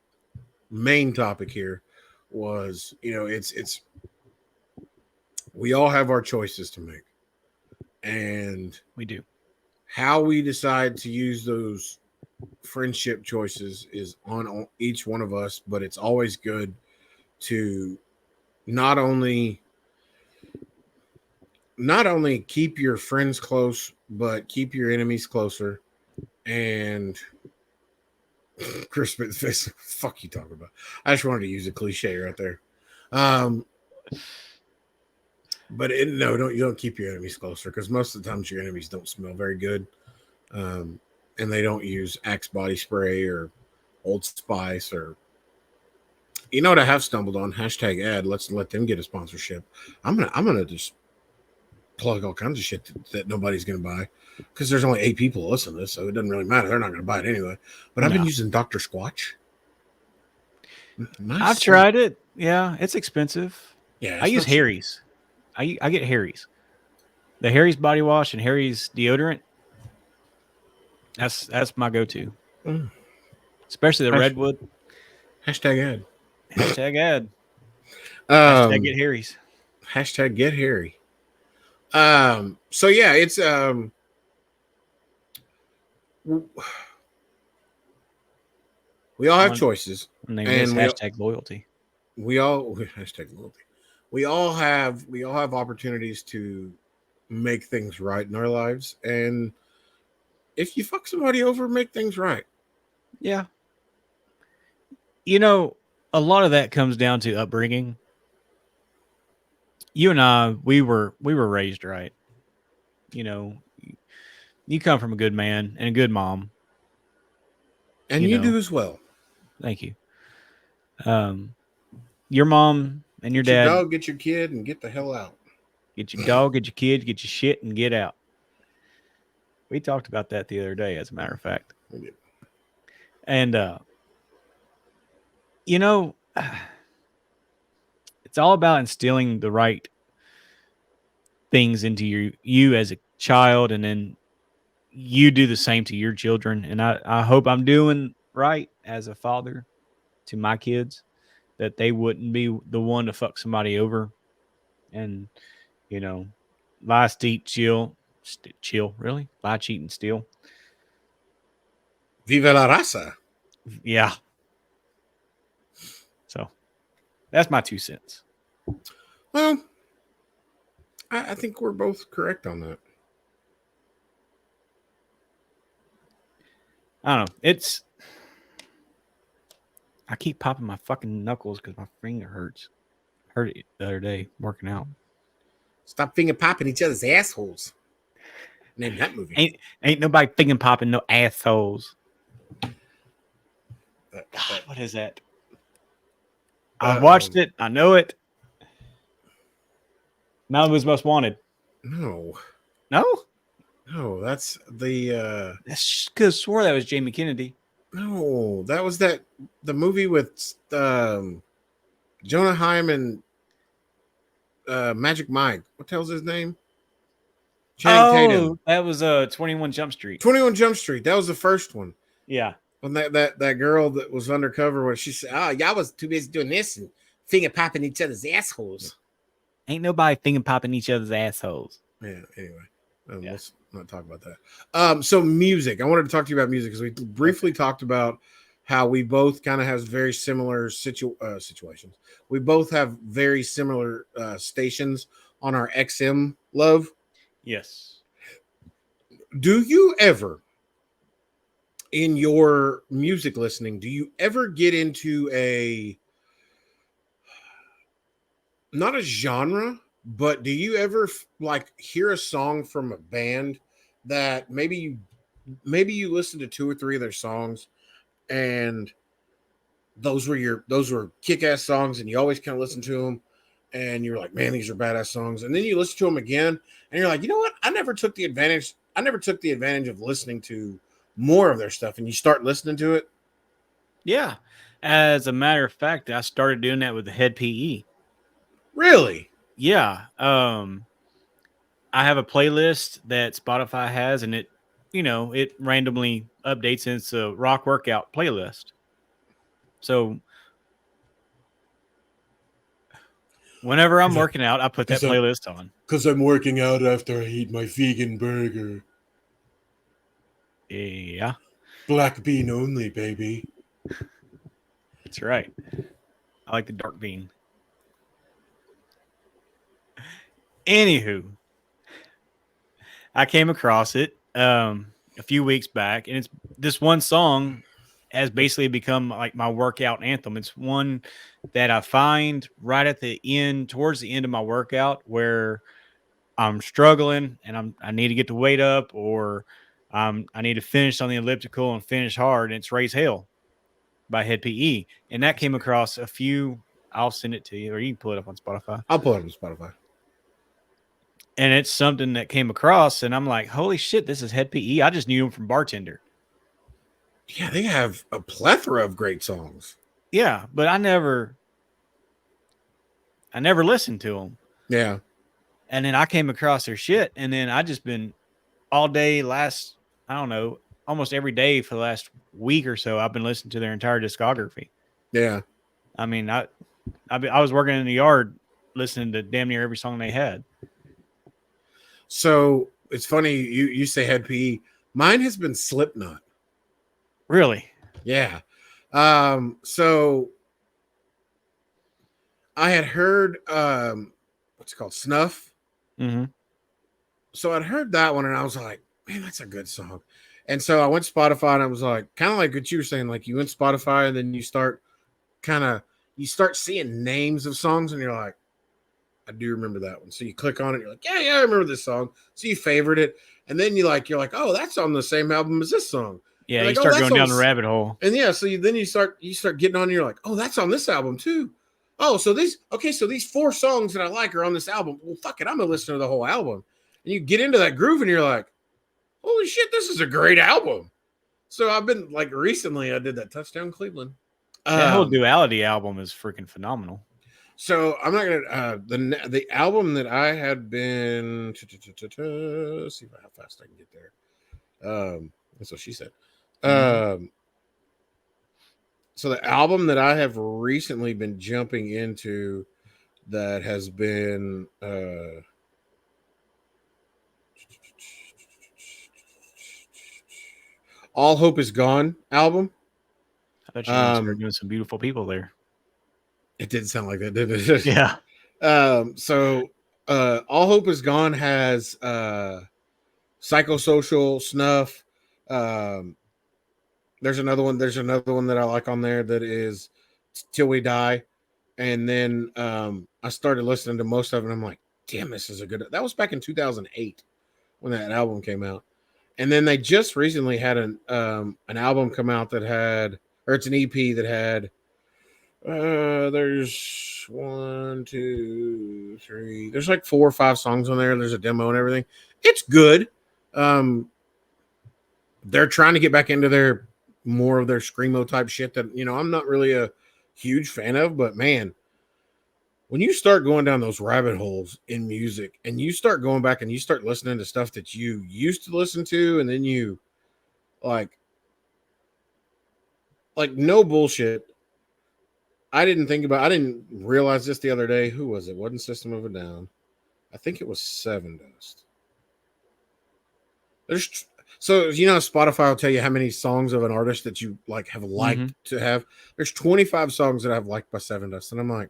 main topic here was, it's we all have our choices to make, and We do. how we decide to use those friendship choices is on each one of us. But it's always good to not only keep your friends close, but keep your enemies closer. And Chris Smith's face, fuck you talking about? I just wanted to use a cliche right there. But you don't keep your enemies closer, because most of the times your enemies don't smell very good, and they don't use Axe body spray or Old Spice, or what I have stumbled on, #ad. Let's let them get a sponsorship. I'm gonna just plug all kinds of shit that nobody's gonna buy, because there's only 8 people listening to this, so it doesn't really matter. They're not gonna buy it anyway. But I've been using Dr. Squatch. Nice. I've tried it. Yeah, it's expensive. Yeah, I use Harry's. I get Harry's. The Harry's body wash and Harry's deodorant. That's my go-to. Especially the redwood. #ad. #ad. Get Harry's. Get Harry. So yeah, it's we all have choices, and #loyalty. We all #loyalty. We all have opportunities to make things right in our lives, and if you fuck somebody over, make things right. Yeah. A lot of that comes down to upbringing. You and I, we were raised right. You come from a good man and a good mom. And you do as well. Thank you. Your mom and your dad. Get your dog, get your kid, and get the hell out. Get your dog, get your kid, get your shit, and get out. We talked about that the other day, as a matter of fact. We did. And, it's all about instilling the right things into you as a child, and then you do the same to your children. And I hope I'm doing right as a father to my kids, that they wouldn't be the one to fuck somebody over and, lie, steal, chill, really? Lie, cheat, and steal. Viva la raza. Yeah. So that's my 2 cents. Well, I think we're both correct on that. I don't know. I keep popping my fucking knuckles because my finger hurts. Heard it the other day working out. Stop finger popping each other's assholes. Name that movie. Ain't nobody finger popping no assholes. God, what is that? I watched it. I know it. Malibu's Most Wanted. No, that's the. That's because I swore that was Jamie Kennedy. No, that was the movie with Jonah Heim and Magic Mike. What the hell's his name? Tatum. That was 21 Jump Street. 21 Jump Street. That was the first one. Yeah. When that girl that was undercover, where she said, "Oh, y'all was too busy doing this and finger popping each other's assholes." Ain't nobody finger popping each other's assholes. Yeah. Anyway, let's not talk about that. So music. I wanted to talk to you about music because we briefly talked about how we both kind of have very similar situations. We both have very similar stations on our XM love. Yes. Do you ever, in your music listening, do you ever get into not a genre, but do you ever hear a song from a band that maybe you listen to 2 or 3 of their songs, and those were kick-ass songs, and you always kind of listen to them, and you're like, man, these are badass songs. And then you listen to them again, and you're like, you know what? I never took the advantage of listening to more of their stuff. And you start listening to it. Yeah. As a matter of fact, I started doing that with the Head PE. Really? Yeah. I have a playlist that Spotify has, and it randomly updates, and it's a rock workout playlist. So whenever I'm working out, I put that playlist on. Because I'm working out after I eat my vegan burger. Yeah. Black bean only, baby. That's right. I like the dark bean. Anywho, I came across it a few weeks back, and it's this one song has basically become like my workout anthem. It's one that I find right at the end, towards the end of my workout, where I'm struggling and I need to get the weight up, or I need to finish on the elliptical and finish hard. And it's Raise Hell by Head PE. And that came across a few. I'll send it to you, or you can pull it up on Spotify. I'll pull it up on Spotify. And it's something that came across, and I'm like, holy shit, this is Head PE. I just knew him from Bartender. Yeah, they have a plethora of great songs. Yeah, but I never listened to them. Yeah. And then I came across their shit, and then I just been all day almost every day for the last week or so, I've been listening to their entire discography. Yeah. I mean, I was working in the yard listening to damn near every song they had. So it's funny you say Head PE. Mine has been Slipknot. Really? Yeah. So I had heard what's it called? Snuff. Mm-hmm. So I'd heard that one, and I was like, man, that's a good song. And so I went to Spotify, and I was like, kind of like what you were saying, like you went Spotify, and then you start seeing names of songs, and you're like, I do remember that one. So you click on it, you're like, yeah, I remember this song. So you favorite it, and then you're like, oh, that's on the same album as this song. Yeah, you start going down the rabbit hole. And yeah, so then you start getting on, and you're like, oh, that's on this album too. Oh, so these 4 songs that I like are on this album. Well, fuck it, I'm gonna listen to the whole album. And you get into that groove, and you're like, holy shit, this is a great album. So I've been like recently, I did that Touchdown Cleveland. That whole Duality album is freaking phenomenal. So I'm not gonna the album that I had been see how fast I can get there. That's what she said. So the album that I have recently been jumping into that has been All Hope Is Gone album. I bet you started doing some beautiful people there. It did sound like that, didn't it? Yeah. So All Hope Is Gone has Psychosocial, Snuff. There's another one that I like on there that is Till We Die. And then I started listening to most of it, and I'm like, damn, this is a good. That was back in 2008 when that album came out. And then they just recently had an album come out that had, or it's an EP that had, there's 1, 2, 3, there's like 4 or 5 songs on there. There's a demo and everything. It's good. They're trying to get back into more of their screamo type shit that, I'm not really a huge fan of, but man, when you start going down those rabbit holes in music and you start going back and you start listening to stuff that you used to listen to, and then you like no bullshit. I didn't realize this the other day. Who was it? Wasn't System of a Down. I think it was Seven Dust. So, Spotify will tell you how many songs of an artist that you have liked to have. There's 25 songs that I've liked by Seven Dust. And I'm like,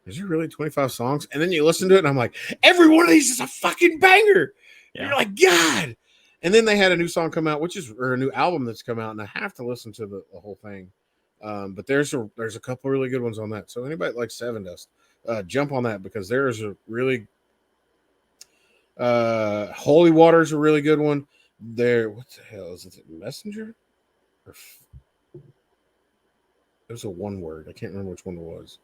is there really 25 songs? And then you listen to it, and I'm like, every one of these is a fucking banger. Yeah. You're like, God. And then they had a new song come out, or a new album that's come out, and I have to listen to the whole thing. But there's a couple really good ones on that. So anybody like Seven Dust, jump on that, because there's a really Holy Water's a really good one. There, what the hell is it? Messenger? It was a one word. I can't remember which one it was.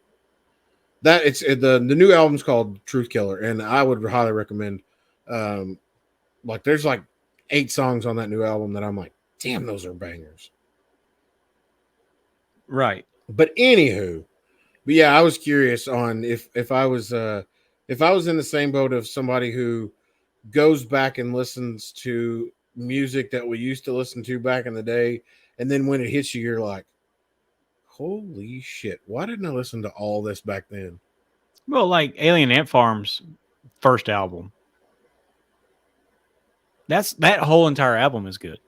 That it's the new album's called Truth Killer, and I would highly recommend. Like there's like 8 songs on that new album that I'm like, damn, those are bangers. Right. But anywho, but yeah, I was curious on if I was in the same boat of somebody who goes back and listens to music that we used to listen to back in the day, and then when it hits you, you're like, holy shit, why didn't I listen to all this back then? Well, like Alien Ant Farm's first album. That whole entire album is good.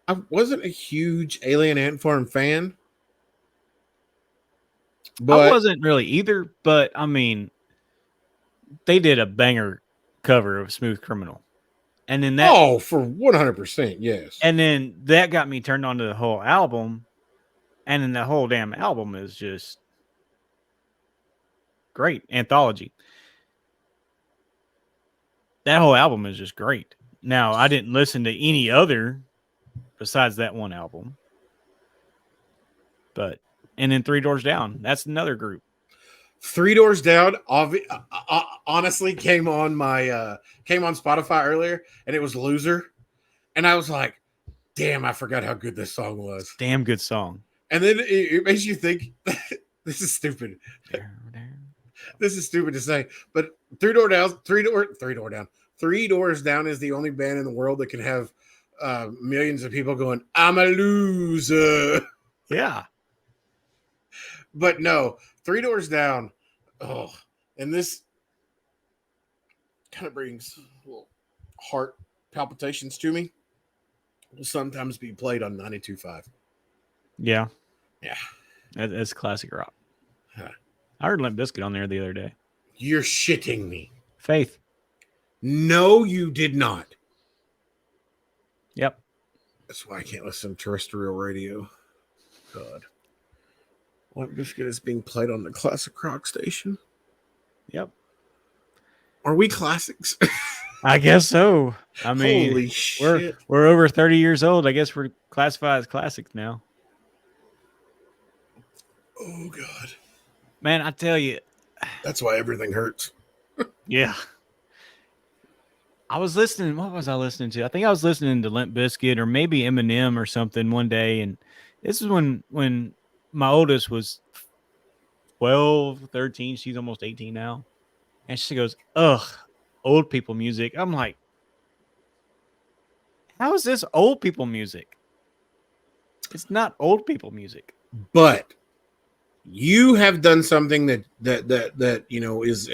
I wasn't a huge Alien Ant Farm fan, but I wasn't really either, but I mean, they did a banger cover of Smooth Criminal. And then that for 100%, yes. and then that got me turned on to the whole album. And then the whole damn album is just great. Anthology. That whole album is just great. Now, I didn't listen to any other besides that one album. But and then Three Doors Down, that's another group. Three Doors Down honestly came on Spotify earlier, and it was Loser, and I was like, damn, I forgot how good this song was. Damn good song. And then it makes you think, this is stupid. This is stupid to say, but Three Doors Down is the only band in the world that can have millions of people going, I'm a loser. Yeah. But no, Three Doors Down. Oh, and this kind of brings little heart palpitations to me. Will sometimes be played on 92.5. Yeah. Yeah. That's classic rock. Huh. I heard Limp Bizkit on there the other day. You're shitting me. Faith. No, you did not. Yep. That's why I can't listen to terrestrial radio. God. Limp Bizkit is being played on the classic rock station. Yep. Are we classics? I guess so. I mean, holy shit. We're over 30 years old. I guess we're classified as classics now. Oh God. Man, I tell you. That's why everything hurts. Yeah. I was listening. What was I listening to? I think I was listening to Limp Bizkit or maybe Eminem or something one day. And this is when my oldest was 12, 13. She's almost 18 now. And she goes, ugh, old people music. I'm like, how is this old people music? It's not old people music. But you have done something that you know is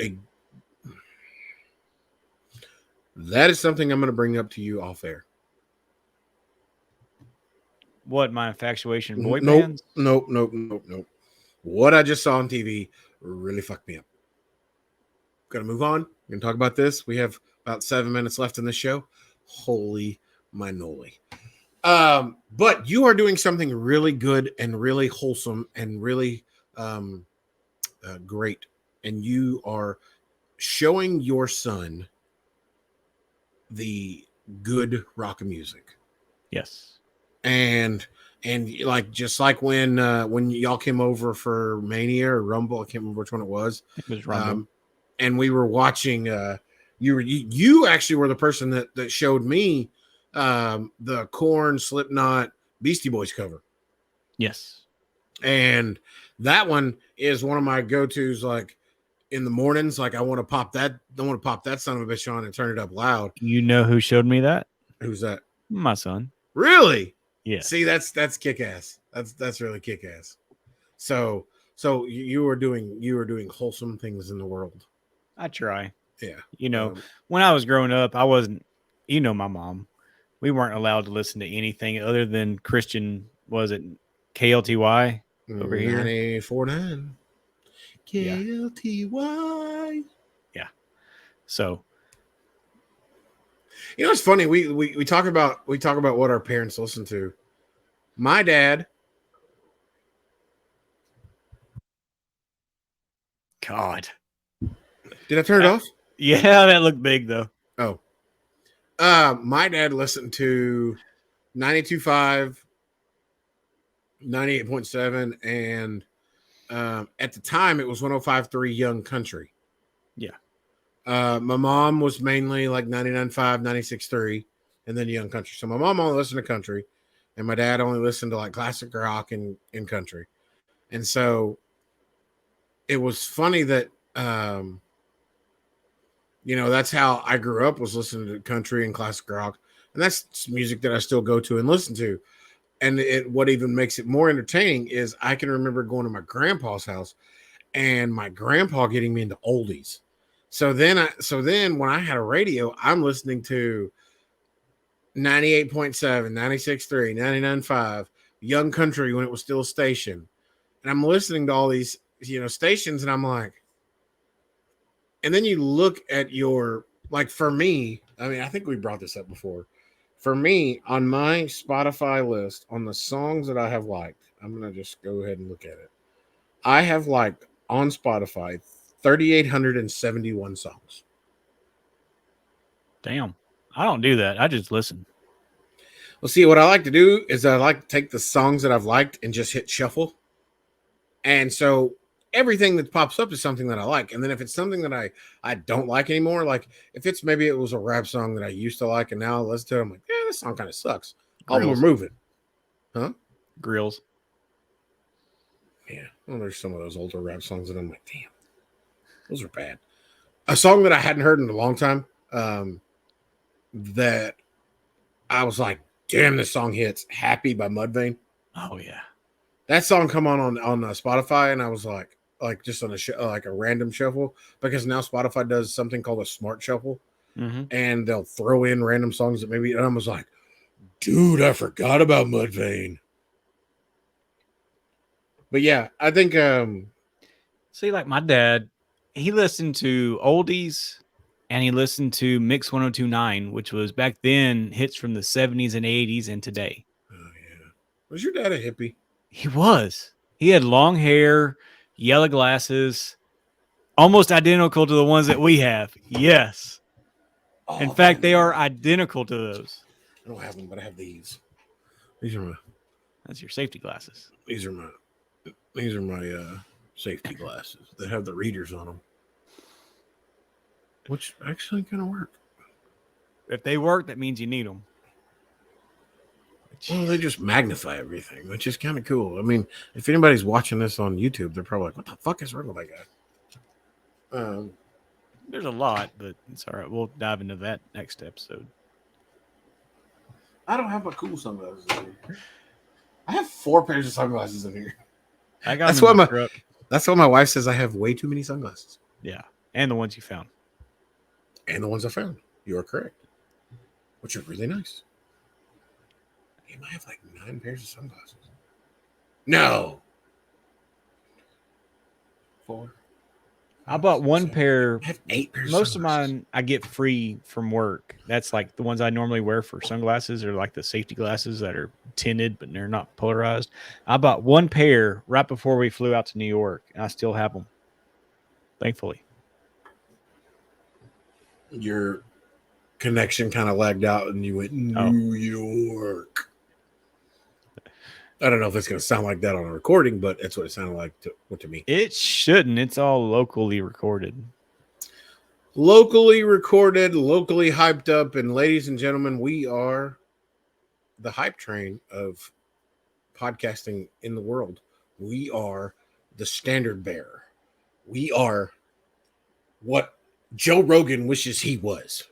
that is something I'm going to bring up to you off air. What, my infatuation boy nope, bands? Nope. What I just saw on TV really fucked me up. Gonna move on. We're gonna talk about this. We have about 7 minutes left in this show. Holy minoli. But you are doing something really good and really wholesome and really great. And you are showing your son the good rock music. Yes. And like just like when y'all came over for Mania or Rumble, I can't remember which one it was. It was Rumble. And we were watching. You actually were the person that showed me the Korn, Slipknot, Beastie Boys cover. Yes. And that one is one of my go-tos. Like in the mornings, like I want to pop that son of a bitch on and turn it up loud. You know who showed me that? Who's that? My son. Really? Yeah. See, that's kick-ass. That's really kick-ass. So you were doing wholesome things in the world. I try. Yeah. You know, when I was growing up, I wasn't, my mom, we weren't allowed to listen to anything other than Christian, was it KLTY over here? 94.9. KLTY. Yeah. So. You know, it's funny. We talk about what our parents listen to. My dad. God. Did I turn it off? Yeah, that looked big though. Oh. My dad listened to 92.5, 98.7, and at the time it was 105.3 Young Country. Yeah. My mom was mainly like 99.5, 96.3, and then Young Country. So my mom only listened to country, and my dad only listened to like classic rock and country. And so it was funny that, that's how I grew up, was listening to country and classic rock. And that's music that I still go to and listen to. And what even makes it more entertaining is I can remember going to my grandpa's house and my grandpa getting me into oldies. So then when I had a radio, I'm listening to 98.7, 96.3, 99.5, Young Country when it was still a station. And I'm listening to all these, stations, and I'm like, and then you look at your, like, for me, I mean, I think we brought this up before. For me, on my Spotify list, on the songs that I have liked, I'm going to just go ahead and look at it. I have liked on Spotify 3,871 songs. Damn. I don't do that. I just listen. Well, see, what I like to do is I like to take the songs that I've liked and just hit shuffle. And so everything that pops up is something that I like. And then if it's something that I don't like anymore, like if it's maybe it was a rap song that I used to like and now I listen to it, I'm like, yeah, this song kind of sucks. I'll remove it. Huh? Grills. Yeah. Well, there's some of those older rap songs that I'm like, damn, those are bad. A song that I hadn't heard in a long time, that I was like, damn, this song hits. Happy by Mudvayne. Oh, yeah. That song come on Spotify, and I was like just on like a random shuffle, because now Spotify does something called a smart shuffle, and they'll throw in random songs that maybe, and I was like, dude, I forgot about Mudvayne. But yeah, I think see, like my dad, he listened to oldies and he listened to Mix 102.9, which was back then hits from the 70s and 80s and today. Oh yeah. Was your dad a hippie? He was. He had long hair, yellow glasses, almost identical to the ones that we have. Yes. Oh, in fact, they are identical to those. I don't have them, but I have these. These are my. That's your safety glasses. These are my safety glasses that have the readers on them, which actually kind of work. If they work, that means you need them. Well, they just magnify everything, which is kind of cool. I mean, if anybody's watching this on YouTube, they're probably like, what the fuck is wrong with that guy? There's a lot, but it's all right. We'll dive into that next episode. I don't have my cool sunglasses in here. I have 4 pairs of sunglasses in here. I got that's why my wife says I have way too many sunglasses. Yeah, and the ones you found. And the ones I found. You are correct. Which are really nice. Damn, I have like 9 pairs of sunglasses. No. 4. I bought 1 pair. I have 8 pairs. Most of mine I get free from work. That's like the ones I normally wear for sunglasses, or like the safety glasses that are tinted, but they're not polarized. I bought 1 pair right before we flew out to New York, and I still have them. Thankfully. Your connection kind of lagged out and you went New York. I don't know if it's going to sound like that on a recording, but that's what it sounded like to me. It shouldn't. It's all locally recorded. Locally recorded, locally hyped up. And ladies and gentlemen, we are the hype train of podcasting in the world. We are the standard bearer. We are what Joe Rogan wishes he was.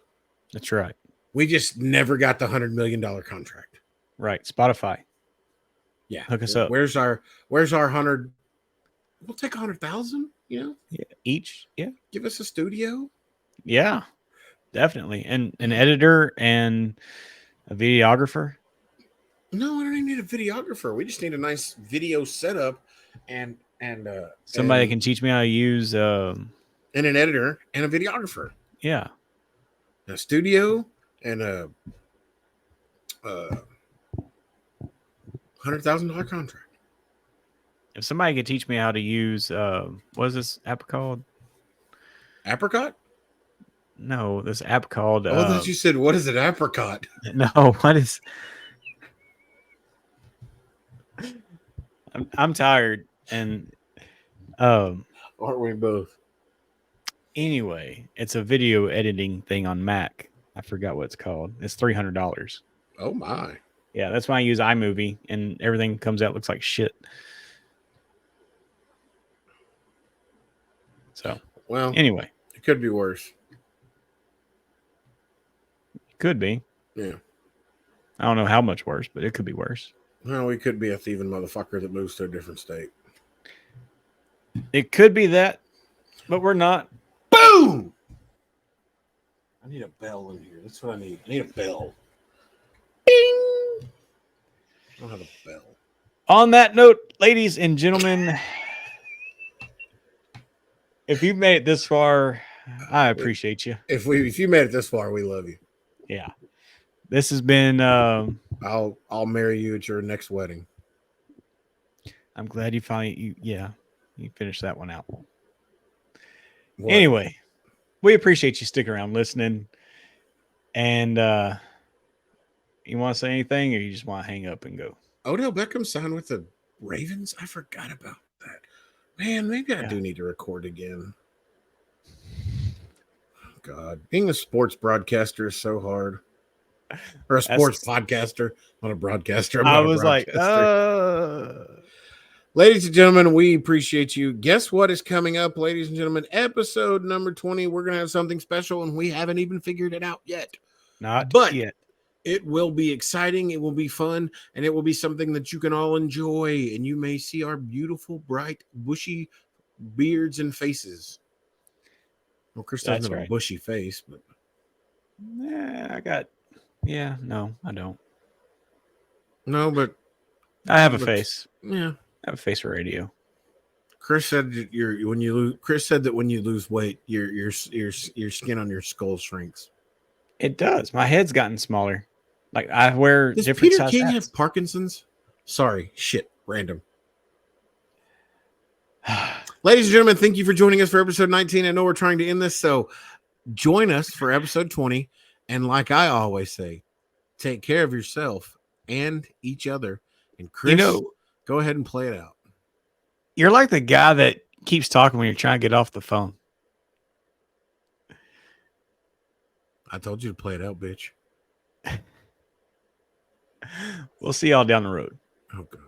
That's right. We just never got the $100 million contract. Right. Spotify. Yeah. Hook us up. Where's our 100? We'll take 100,000, Yeah. Each. Yeah. Give us a studio. Yeah, definitely. And an editor and a videographer. No, we don't even need a videographer. We just need a nice video setup and somebody that can teach me how to use and an editor and a videographer. Yeah. A studio and a $100,000 contract. If somebody could teach me how to use what is this app called? Apricot? No, this app called I thought you said, what is it, apricot? No, what is I'm tired, and Aren't we both? anyway, it's a video editing thing on Mac. I forgot what it's called. It's $300. Oh my! Yeah, that's why I use iMovie, and everything comes out looks like shit. So, Well, anyway, it could be worse. could be. Yeah. I don't know how much worse, but it could be worse. Well, we could be a thieving motherfucker that moves to a different state. It could be that, but we're not. Boom! I need a bell in here. That's what I need. I need a bell. Bing! I don't have a bell. On that note, ladies and gentlemen, if you've made it this far, I appreciate you. If you made it this far, we love you. Yeah. This has been I'll marry you at your next wedding. I'm glad you finally you finished that one out. What? Anyway, we appreciate you sticking around listening. And you want to say anything, or you just want to hang up and go? Odell Beckham signed with the Ravens? I forgot about that. Man, maybe I do need to record again. God, being a sports broadcaster is so hard. Or a sports podcaster, not a broadcaster. I was like, ladies and gentlemen, we appreciate you. Guess what is coming up, ladies and gentlemen? Episode number 20. We're going to have something special, and we haven't even figured it out yet. Not yet. It will be exciting. It will be fun, and it will be something that you can all enjoy. And you may see our beautiful, bright, bushy beards and faces. Well, Chris doesn't have a bushy face, but no, I don't. No, but I have a face. Yeah, I have a face for radio. Chris said Chris said that when you lose weight, your skin on your skull shrinks. It does. My head's gotten smaller. Like I wear Does different Peter size King hats. have Parkinson's? Sorry, random. Ladies and gentlemen, thank you for joining us for episode 19. I know we're trying to end this, so join us for episode 20. And like I always say, take care of yourself and each other. And Chris, go ahead and play it out. You're like the guy that keeps talking when you're trying to get off the phone. I told you to play it out, bitch. We'll see y'all down the road. Oh, God.